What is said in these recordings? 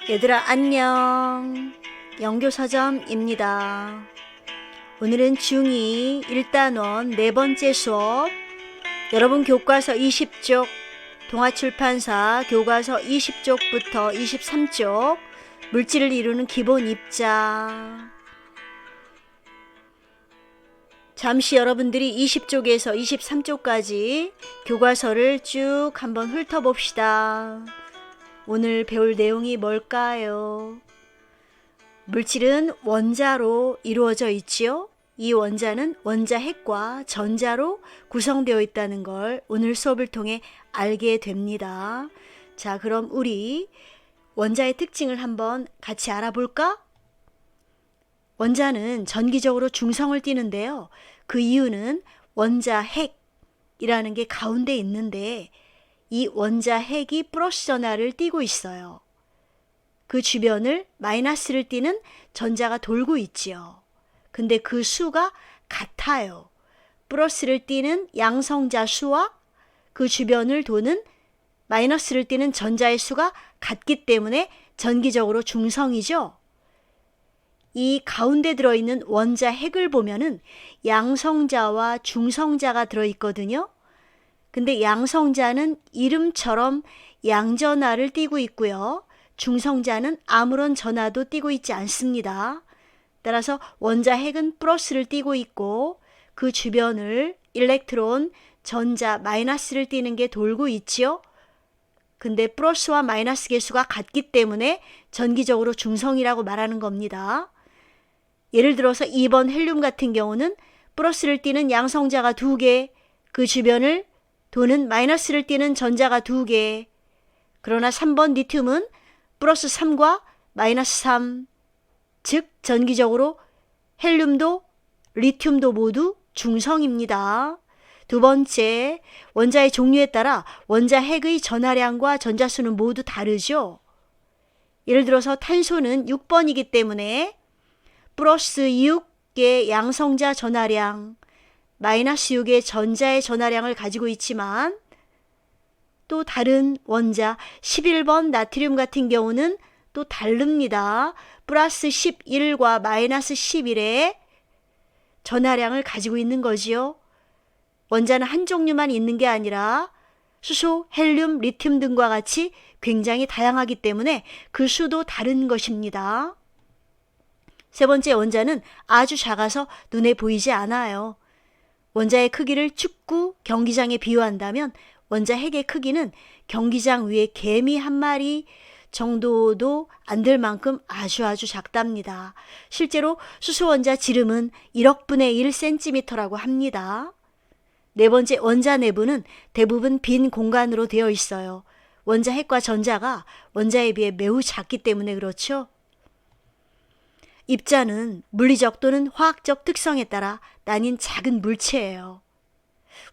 얘들아 안녕. 영교서점입니다. 오늘은 중2 1단원 네 번째 수업, 여러분 교과서 20쪽, 동아출판사 교과서 20쪽부터 23쪽 물질을 이루는 기본 입자. 잠시 여러분들이 20쪽에서 23쪽까지 교과서를 쭉 한번 훑어봅시다. 오늘 배울 내용이 뭘까요? 물질은 원자로 이루어져 있지요. 이 원자는 원자핵과 전자로 구성되어 있다는 걸 오늘 수업을 통해 알게 됩니다. 자, 그럼 우리 원자의 특징을 한번 같이 알아볼까? 원자는 전기적으로 중성을 띠는데요. 그 이유는 원자핵이라는 게 가운데 있는데 이 원자핵이 플러스 전하를 띠고 있어요. 그 주변을 마이너스를 띠는 전자가 돌고 있지요. 근데 그 수가 같아요. 플러스를 띠는 양성자 수와 그 주변을 도는 마이너스를 띠는 전자의 수가 같기 때문에 전기적으로 중성이죠. 이 가운데 들어있는 원자핵을 보면은 양성자와 중성자가 들어있거든요. 근데 양성자는 이름처럼 양전하를 띠고 있고요. 중성자는 아무런 전하도 띠고 있지 않습니다. 따라서 원자핵은 플러스를 띠고 있고 그 주변을 일렉트론, 전자, 마이너스를 띠는 게 돌고 있지요. 근데 플러스와 마이너스 개수가 같기 때문에 전기적으로 중성이라고 말하는 겁니다. 예를 들어서 2번 헬륨 같은 경우는 플러스를 띠는 양성자가 2개, 그 주변을 도는 마이너스를 띠는 전자가 2개. 그러나 3번 리튬은 플러스 3과 마이너스 3, 즉 전기적으로 헬륨도 리튬도 모두 중성입니다. 두 번째, 원자의 종류에 따라 원자핵의 전하량과 전자수는 모두 다르죠. 예를 들어서 탄소는 6번이기 때문에 플러스 6의 양성자 전하량, 마이너스 6의 전자의 전하량을 가지고 있지만 또 다른 원자 11번 나트륨 같은 경우는 또 다릅니다. 플러스 11과 마이너스 11의 전하량을 가지고 있는 거지요. 원자는 한 종류만 있는 게 아니라 수소, 헬륨, 리튬 등과 같이 굉장히 다양하기 때문에 그 수도 다른 것입니다. 세 번째, 원자는 아주 작아서 눈에 보이지 않아요. 원자의 크기를 축구 경기장에 비유한다면 원자핵의 크기는 경기장 위에 개미 한 마리 정도도 안 될 만큼 아주 작답니다. 실제로 수소 원자 지름은 1억 분의 1cm라고 합니다. 네 번째, 원자 내부는 대부분 빈 공간으로 되어 있어요. 원자핵과 전자가 원자에 비해 매우 작기 때문에 그렇죠. 입자는 물리적 또는 화학적 특성에 따라 나뉜 작은 물체예요.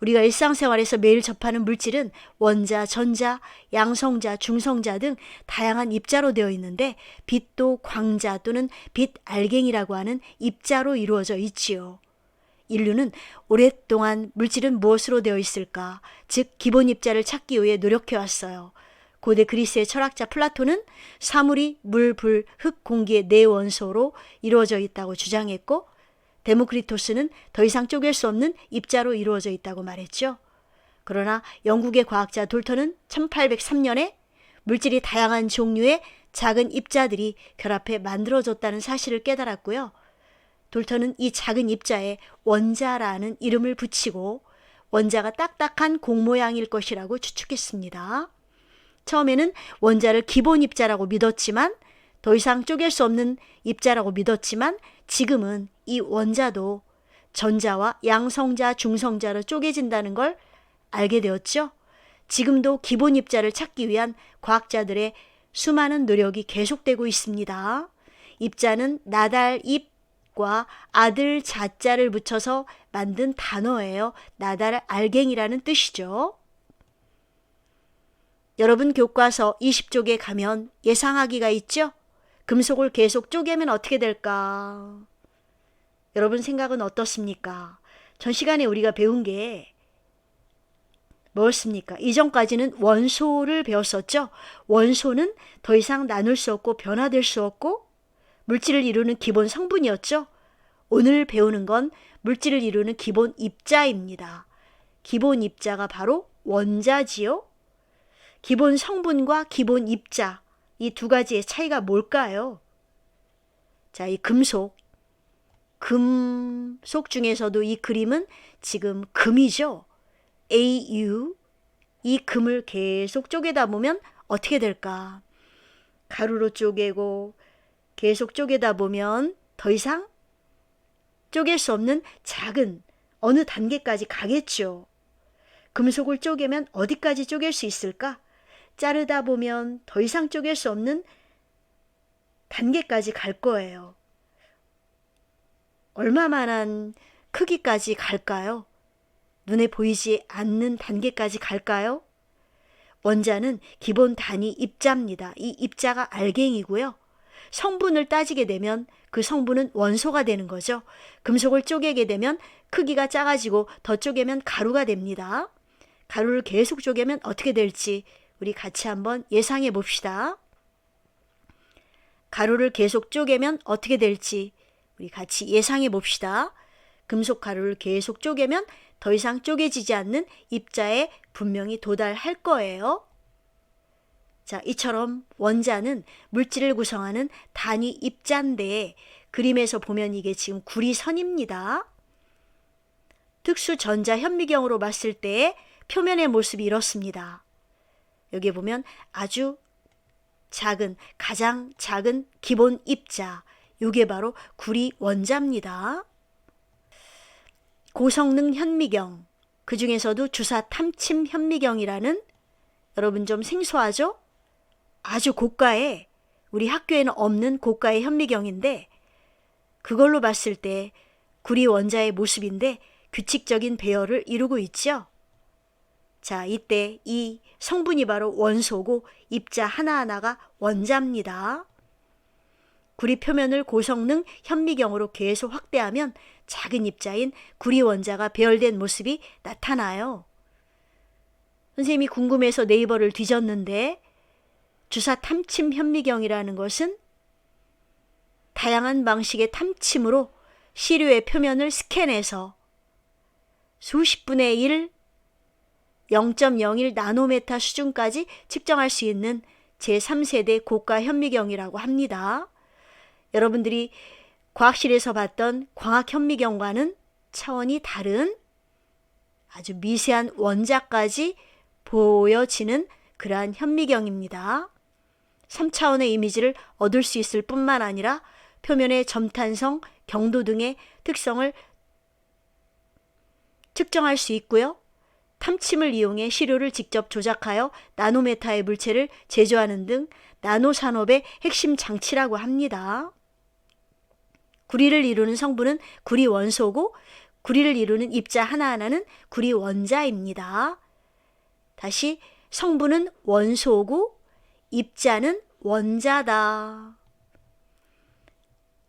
우리가 일상생활에서 매일 접하는 물질은 원자, 전자, 양성자, 중성자 등 다양한 입자로 되어 있는데 빛도 광자 또는 빛 알갱이라고 하는 입자로 이루어져 있지요. 인류는 오랫동안 물질은 무엇으로 되어 있을까? 즉 기본 입자를 찾기 위해 노력해왔어요. 고대 그리스의 철학자 플라톤은 사물이 물, 불, 흙, 공기의 네 원소로 이루어져 있다고 주장했고 데모크리토스는 더 이상 쪼갤 수 없는 입자로 이루어져 있다고 말했죠. 그러나 영국의 과학자 돌턴은 1803년에 물질이 다양한 종류의 작은 입자들이 결합해 만들어졌다는 사실을 깨달았고요. 돌턴은 이 작은 입자에 원자라는 이름을 붙이고 원자가 딱딱한 공 모양일 것이라고 추측했습니다. 처음에는 원자를 기본 입자라고 믿었지만 더 이상 쪼갤 수 없는 입자라고 믿었지만 지금은 이 원자도 전자와 양성자, 중성자로 쪼개진다는 걸 알게 되었죠. 지금도 기본 입자를 찾기 위한 과학자들의 수많은 노력이 계속되고 있습니다. 입자는 나달잎과 아들 자자를 붙여서 만든 단어예요. 나달 알갱이라는 뜻이죠. 여러분 교과서 20쪽에 가면 예상하기가 있죠? 금속을 계속 쪼개면 어떻게 될까? 여러분 생각은 어떻습니까? 전 시간에 우리가 배운 게 뭐였습니까? 이전까지는 원소를 배웠었죠. 원소는 더 이상 나눌 수 없고 변화될 수 없고 물질을 이루는 기본 성분이었죠. 오늘 배우는 건 물질을 이루는 기본 입자입니다. 기본 입자가 바로 원자지요. 기본 성분과 기본 입자, 이 두 가지의 차이가 뭘까요? 자, 이 금속 중에서도 이 그림은 지금 금이죠. AU. 이 금을 계속 쪼개다 보면 어떻게 될까? 가루로 쪼개고 계속 쪼개다 보면 더 이상 쪼갤 수 없는 작은 어느 단계까지 가겠죠. 금속을 쪼개면 어디까지 쪼갤 수 있을까? 자르다 보면 더 이상 쪼갤 수 없는 단계까지 갈 거예요. 얼마만한 크기까지 갈까요? 눈에 보이지 않는 단계까지 갈까요? 원자는 기본 단위 입자입니다. 이 입자가 알갱이고요. 성분을 따지게 되면 그 성분은 원소가 되는 거죠. 금속을 쪼개게 되면 크기가 작아지고 더 쪼개면 가루가 됩니다. 가루를 계속 쪼개면 어떻게 될지 우리 같이 한번 예상해 봅시다. 가루를 계속 쪼개면 어떻게 될지 우리 같이 예상해 봅시다. 금속 가루를 계속 쪼개면 더 이상 쪼개지지 않는 입자에 분명히 도달할 거예요. 자, 이처럼 원자는 물질을 구성하는 단위 입자인데 그림에서 보면 이게 지금 구리선입니다. 특수 전자 현미경으로 봤을 때 표면의 모습이 이렇습니다. 여기 보면 아주 작은, 가장 작은 기본 입자, 이게 바로 구리 원자입니다. 고성능 현미경, 그 중에서도 주사 탐침 현미경이라는, 여러분 좀 생소하죠? 아주 고가의, 우리 학교에는 없는 고가의 현미경인데 그걸로 봤을 때 구리 원자의 모습인데 규칙적인 배열을 이루고 있죠. 자, 이때 이 성분이 바로 원소고 입자 하나하나가 원자입니다. 구리 표면을 고성능 현미경으로 계속 확대하면 작은 입자인 구리 원자가 배열된 모습이 나타나요. 선생님이 궁금해서 네이버를 뒤졌는데 주사 탐침 현미경이라는 것은 다양한 방식의 탐침으로 시료의 표면을 스캔해서 수십 분의 1, 0.01 나노메타 수준까지 측정할 수 있는 제3세대 고가 현미경이라고 합니다. 여러분들이 과학실에서 봤던 광학 현미경과는 차원이 다른 아주 미세한 원자까지 보여지는 그러한 현미경입니다. 3차원의 이미지를 얻을 수 있을 뿐만 아니라 표면의 점탄성, 경도 등의 특성을 측정할 수 있고요. 탐침을 이용해 시료를 직접 조작하여 나노메타의 물체를 제조하는 등 나노산업의 핵심 장치라고 합니다. 구리를 이루는 성분은 구리 원소고 구리를 이루는 입자 하나하나는 구리 원자입니다. 다시 성분은 원소고 입자는 원자다.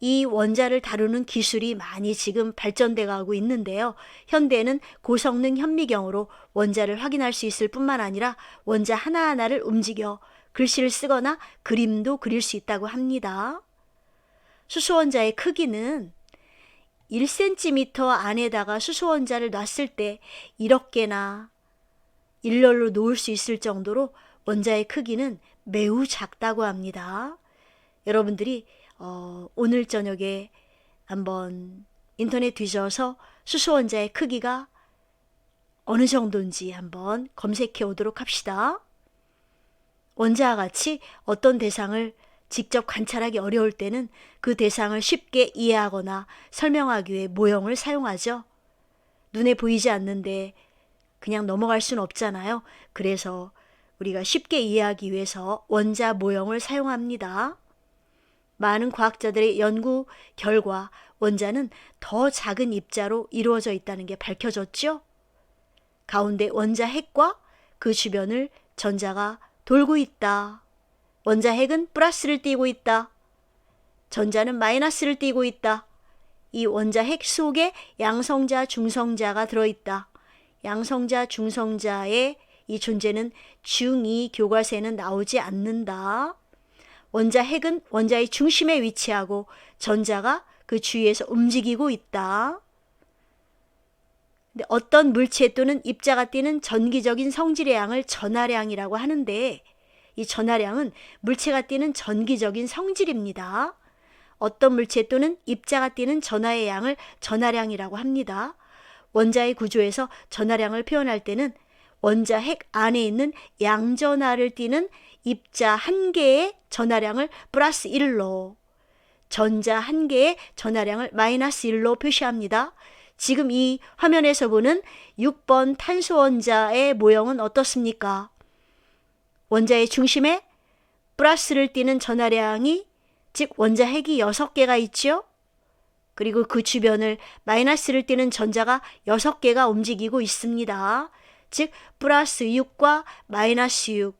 이 원자를 다루는 기술이 많이 지금 발전돼 가고 있는데요. 현대에는 고성능 현미경으로 원자를 확인할 수 있을 뿐만 아니라 원자 하나하나를 움직여 글씨를 쓰거나 그림도 그릴 수 있다고 합니다. 수소원자의 크기는 1cm 안에다가 수소원자를 놨을 때 이렇게나 일렬로 놓을 수 있을 정도로 원자의 크기는 매우 작다고 합니다. 여러분들이 오늘 저녁에 한번 인터넷 뒤져서 수소원자의 크기가 어느 정도인지 한번 검색해 오도록 합시다. 원자와 같이 어떤 대상을 직접 관찰하기 어려울 때는 그 대상을 쉽게 이해하거나 설명하기 위해 모형을 사용하죠. 눈에 보이지 않는데 그냥 넘어갈 수는 없잖아요. 그래서 우리가 쉽게 이해하기 위해서 원자 모형을 사용합니다. 많은 과학자들의 연구 결과 원자는 더 작은 입자로 이루어져 있다는 게 밝혀졌죠. 가운데 원자 핵과 그 주변을 전자가 돌고 있다. 원자 핵은 플러스를 띠고 있다. 전자는 마이너스를 띠고 있다. 이 원자 핵 속에 양성자, 중성자가 들어있다. 양성자, 중성자의 이 존재는 중2 교과서에는 나오지 않는다. 원자 핵은 원자의 중심에 위치하고 전자가 그 주위에서 움직이고 있다. 근데 어떤 물체 또는 입자가 띠는 전기적인 성질의 양을 전하량이라고 하는데 이 전하량은 물체가 띠는 전기적인 성질입니다. 어떤 물체 또는 입자가 띠는 전하의 양을 전하량이라고 합니다. 원자의 구조에서 전하량을 표현할 때는 원자 핵 안에 있는 양전하를 띠는 입자 1개의 전하량을 플러스 1로, 전자 1개의 전하량을 마이너스 1로 표시합니다. 지금 이 화면에서 보는 6번 탄소 원자의 모형은 어떻습니까? 원자의 중심에 플러스를 띠는 전하량이, 즉 원자 핵이 6개가 있죠. 그리고 그 주변을 마이너스를 띠는 전자가 6개가 움직이고 있습니다. 즉 플러스 6과 마이너스 6,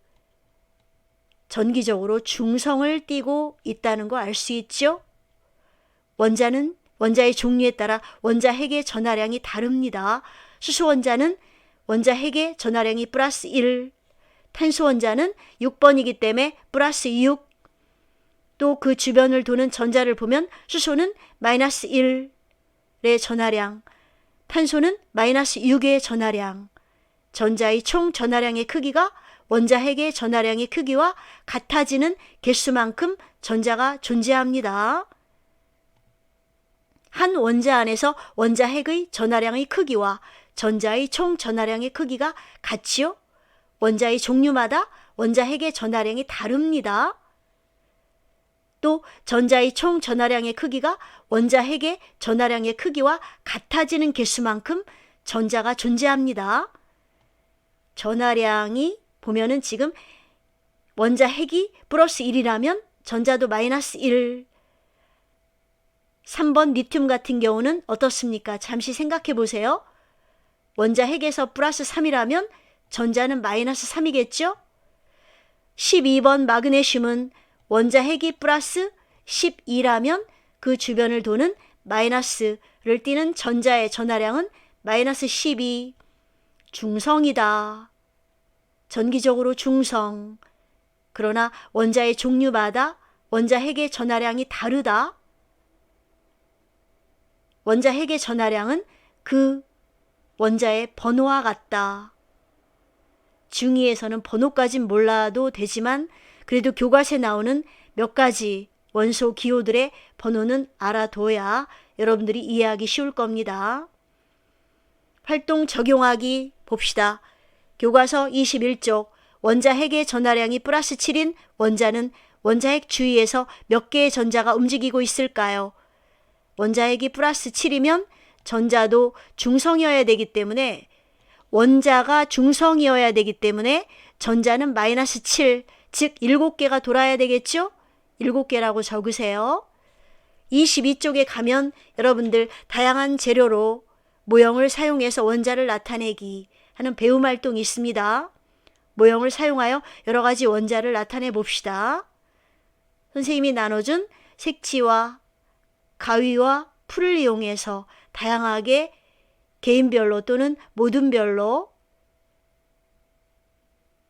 전기적으로 중성을 띠고 있다는 거 알 수 있죠? 원자는 원자의 종류에 따라 원자 핵의 전하량이 다릅니다. 수소 원자는 원자 핵의 전하량이 플러스 1, 탄소 원자는 6번이기 때문에 플러스 6, 또 그 주변을 도는 전자를 보면 수소는 마이너스 1의 전하량, 탄소는 마이너스 6의 전하량, 전자의 총 전하량의 크기가 원자 핵의 전하량의 크기와 같아지는 개수만큼 전자가 존재합니다. 한 원자 안에서 원자 핵의 전하량의 크기와 전자의 총 전하량의 크기가 같지요? 원자의 종류마다 원자 핵의 전하량이 다릅니다. 또 전자의 총 전하량의 크기가 원자 핵의 전하량의 크기와 같아지는 개수만큼 전자가 존재합니다. 전하량이 보면은 지금 원자 핵이 플러스 1이라면 전자도 마이너스 1. 3번 리튬 같은 경우는 어떻습니까? 잠시 생각해 보세요. 원자 핵에서 플러스 3이라면 전자는 마이너스 3이겠죠? 12번 마그네슘은 원자 핵이 플러스 12라면 그 주변을 도는 마이너스를 띠는 전자의 전하량은 마이너스 12, 중성이다. 전기적으로 중성. 그러나 원자의 종류마다 원자 핵의 전하량이 다르다. 원자 핵의 전하량은 그 원자의 번호와 같다. 중2에서는 번호까진 몰라도 되지만 그래도 교과서에 나오는 몇 가지 원소 기호들의 번호는 알아둬야 여러분들이 이해하기 쉬울 겁니다. 활동 적용하기 봅시다. 교과서 21쪽 원자 핵의 전하량이 플러스 7인 원자는 원자 핵 주위에서 몇 개의 전자가 움직이고 있을까요? 원자 핵이 플러스 7이면 전자도 중성이어야 되기 때문에 원자가 중성이어야 되기 때문에 전자는 마이너스 7, 즉 7개가 돌아야 되겠죠? 7개라고 적으세요. 22쪽에 가면 여러분들 다양한 재료로 모형을 사용해서 원자를 나타내기 하는 배움 활동이 있습니다. 모형을 사용하여 여러 가지 원자를 나타내 봅시다. 선생님이 나눠준 색지와 가위와 풀을 이용해서 다양하게 개인별로 또는 모둠별로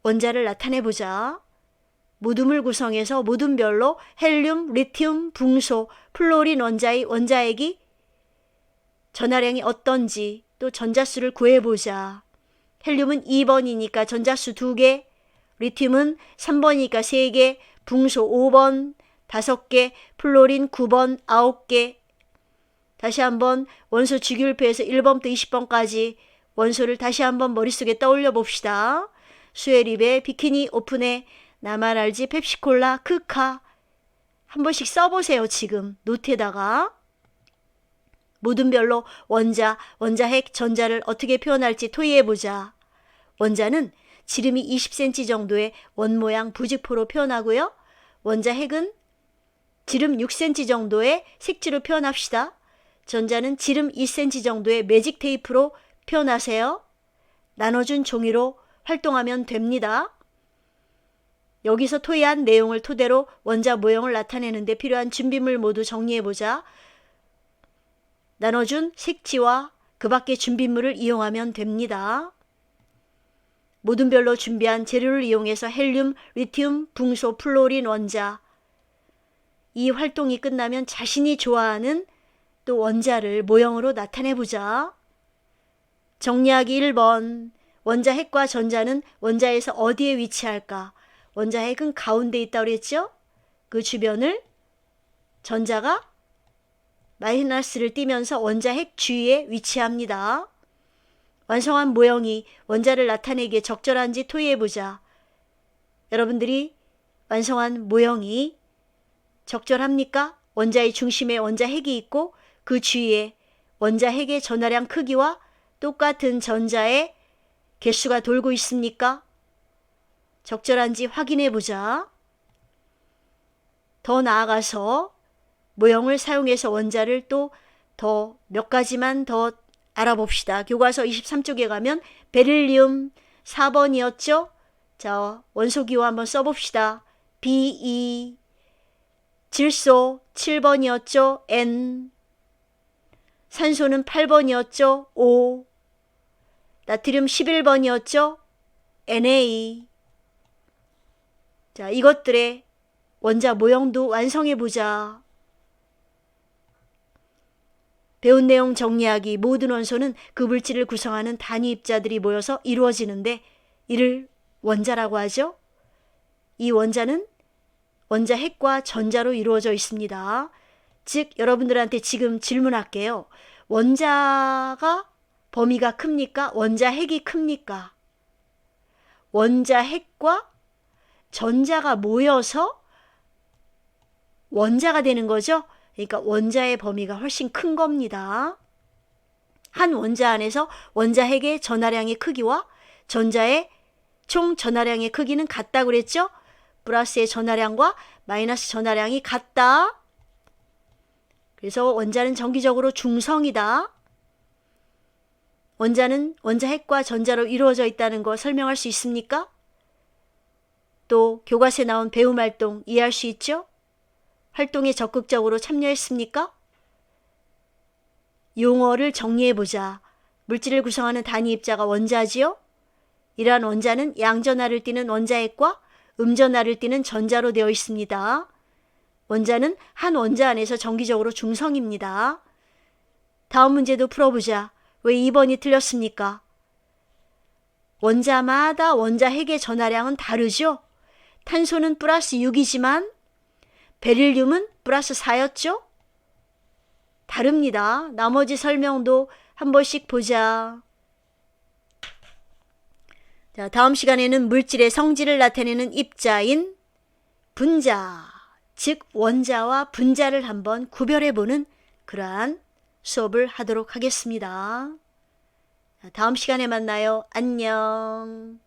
원자를 나타내보자. 모둠을 구성해서 모둠별로 헬륨, 리튬, 붕소, 플로린 원자의 원자핵이 전하량이 어떤지 또 전자수를 구해보자. 헬륨은 2번이니까 전자수 2개, 리튬은 3번이니까 3개, 붕소 5번, 5개, 플로린 9번, 9개. 다시 한번 원소 주기율표에서 1번부터 20번까지 원소를 다시 한번 머릿속에 떠올려 봅시다. 수에립에 비키니 오픈에 나만 알지 펩시콜라 크카 한 번씩 써보세요. 지금 노트에다가. 모둠별로 원자, 원자핵, 전자를 어떻게 표현할지 토의해보자. 원자는 지름이 20cm 정도의 원모양 부직포로 표현하고요. 원자핵은 지름 6cm 정도의 색지로 표현합시다. 전자는 지름 2cm 정도의 매직 테이프로 표현하세요. 나눠준 종이로 활동하면 됩니다. 여기서 토의한 내용을 토대로 원자 모형을 나타내는 데 필요한 준비물 모두 정리해보자. 나눠준 색지와 그 밖의 준비물을 이용하면 됩니다. 모든 별로 준비한 재료를 이용해서 헬륨, 리튬, 붕소, 플로린 원자. 이 활동이 끝나면 자신이 좋아하는 또 원자를 모형으로 나타내보자. 정리하기 1번. 원자 핵과 전자는 원자에서 어디에 위치할까? 원자 핵은 가운데 있다고 그랬죠? 그 주변을 전자가 마이너스를 띠면서 원자 핵 주위에 위치합니다. 완성한 모형이 원자를 나타내기에 적절한지 토의해보자. 여러분들이 완성한 모형이 적절합니까? 원자의 중심에 원자 핵이 있고 그 주위에 원자 핵의 전하량 크기와 똑같은 전자의 개수가 돌고 있습니까? 적절한지 확인해보자. 더 나아가서 모형을 사용해서 원자를 또 더 몇 가지만 더 알아봅시다. 교과서 23쪽에 가면 베릴륨 4번이었죠? 자, 원소기호 한번 써봅시다. Be. 질소 7번이었죠? N. 산소는 8번이었죠? O. 나트륨 11번이었죠? Na. 자, 이것들의 원자 모형도 완성해보자. 배운 내용 정리하기. 모든 원소는 그 물질을 구성하는 단위 입자들이 모여서 이루어지는데 이를 원자라고 하죠. 이 원자는 원자 핵과 전자로 이루어져 있습니다. 즉 여러분들한테 지금 질문할게요. 원자가 범위가 큽니까? 원자 핵이 큽니까? 원자 핵과 전자가 모여서 원자가 되는 거죠. 그러니까 원자의 범위가 훨씬 큰 겁니다. 한 원자 안에서 원자 핵의 전하량의 크기와 전자의 총 전하량의 크기는 같다고 그랬죠? 플러스의 전하량과 마이너스 전하량이 같다. 그래서 원자는 정기적으로 중성이다. 원자는 원자 핵과 전자로 이루어져 있다는 거 설명할 수 있습니까? 또 교과서에 나온 배움 활동 이해할 수 있죠? 활동에 적극적으로 참여했습니까? 용어를 정리해보자. 물질을 구성하는 단위 입자가 원자지요? 이러한 원자는 양전하를 띠는 원자핵과 음전하를 띠는 전자로 되어 있습니다. 원자는 한 원자 안에서 정기적으로 중성입니다. 다음 문제도 풀어보자. 왜 2번이 틀렸습니까? 원자마다 원자 핵의 전하량은 다르죠? 탄소는 플러스 6이지만 베릴륨은 플러스 4였죠? 다릅니다. 나머지 설명도 한 번씩 보자. 자, 다음 시간에는 물질의 성질을 나타내는 입자인 분자, 즉 원자와 분자를 한번 구별해보는 그러한 수업을 하도록 하겠습니다. 다음 시간에 만나요. 안녕.